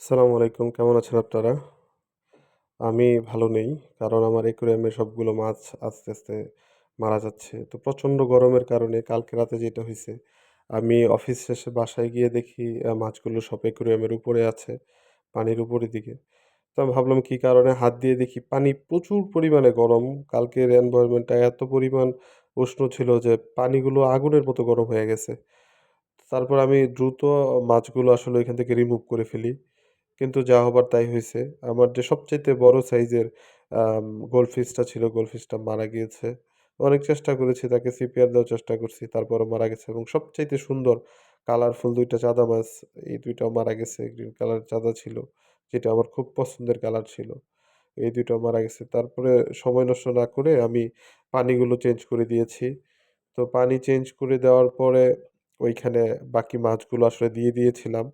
আসসালামু আলাইকুম। কেমন আছেন আপনারা? আমি ভালো নেই। কারণ আমার অ্যাকুরিয়ামের সবগুলো মাছ আস্তে আস্তে মারা যাচ্ছে। তো প্রচণ্ড গরমের কারণে কালকে রাতে যেটা হইছে, আমি অফিস শেষে বাসায় গিয়ে দেখি মাছগুলো সব অ্যাকুরিয়ামের উপরে আছে, পানির উপরের দিকে। তো আমি ভাবলাম কি কারণে? হাত দিয়ে দেখি পানি প্রচুর পরিমাণে গরম। কালকের এনভায়রনমেন্টটা এত পরিমাণ উষ্ণ ছিল যে পানিগুলো আগুনের মতো গরম হয়ে গেছে। তারপর আমি দ্রুত মাছগুলো আসলে ওইখান থেকে রিমুভ করে ফেলি। কিন্তু যা হবার তাই হইছে। আমার যে সবচাইতে বড় সাইজের আম গোল্ডফিশটা ছিল, গোল্ডফিশটা মারা গিয়েছে। অনেক চেষ্টা করেছি, তাকে সিপিআর দেওয়ার চেষ্টা করছি। তারপরও মারা গেছে এবং সবচাইতে সুন্দর কালারফুল ২ টা চাঁদা মাছ, এই ২ টাও মারা গেছে। গ্রিন কালার চাঁদা ছিল, যেটা আমার খুব পছন্দের কালার ছিল। এই ২ টাও মারা গেছে। তারপরে সময় নষ্ট না করে আমি পানিগুলো চেঞ্জ করে দিয়েছি। তো পানি চেঞ্জ করে দেওয়ার পরে ওইখানে বাকি মাছগুলো আসলে দিয়ে দিয়েছিলাম।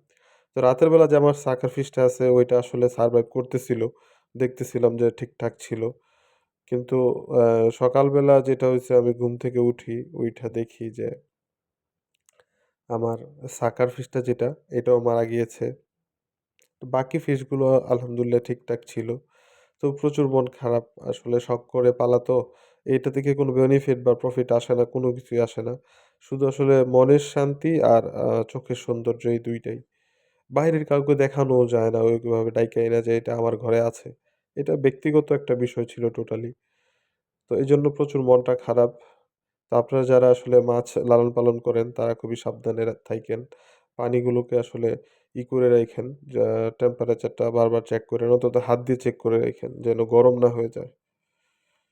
তো রাতের বেলা যে আমার সাকার ফিশটা আছে ওইটা আসলে সারভাইভ করতেছিল। দেখতেছিলাম যে ঠিকঠাক ছিল। কিন্তু আ সকালবেলা যেটা হইছে, আমি ঘুম থেকে উঠি, উইঠা দেখি যে আমার সাকার ফিশটা যেটা এটাও মারা গিয়েছে। তো বাকি ফিশগুলো আলহামদুলিল্লাহ ঠিকঠাক ছিল। তো প্রচুর মন খারাপ। আসলে শখ করে পালা তো। এটা থেকে কোনো বেনিফিট বা প্রফিট আসে না, কোনো কিছুই আসে না। শুধু আসলে মনের শান্তি আর চোখের সৌন্দর্য, এই ২ টাই। বাইরের কাউকে দেখানোও যায় না ওইভাবে ডাইকা এনে যে এটা আমার ঘরে আছে। এটা ব্যক্তিগত একটা বিষয় ছিল টোটালি। তো এজন্য প্রচুর মনটা খারাপ। তো আপনারা যারা আসলে মাছ লালন-পালন করেন তারা খুবই সাবধানে থাইকেন। পানিগুলোকে আসলে করে রাইখেন। টেম্পারেচারটা বারবার চেক করেন। অন্তত হাত দিয়ে চেক করে রাইখেন যেন গরম না হয়ে যায়।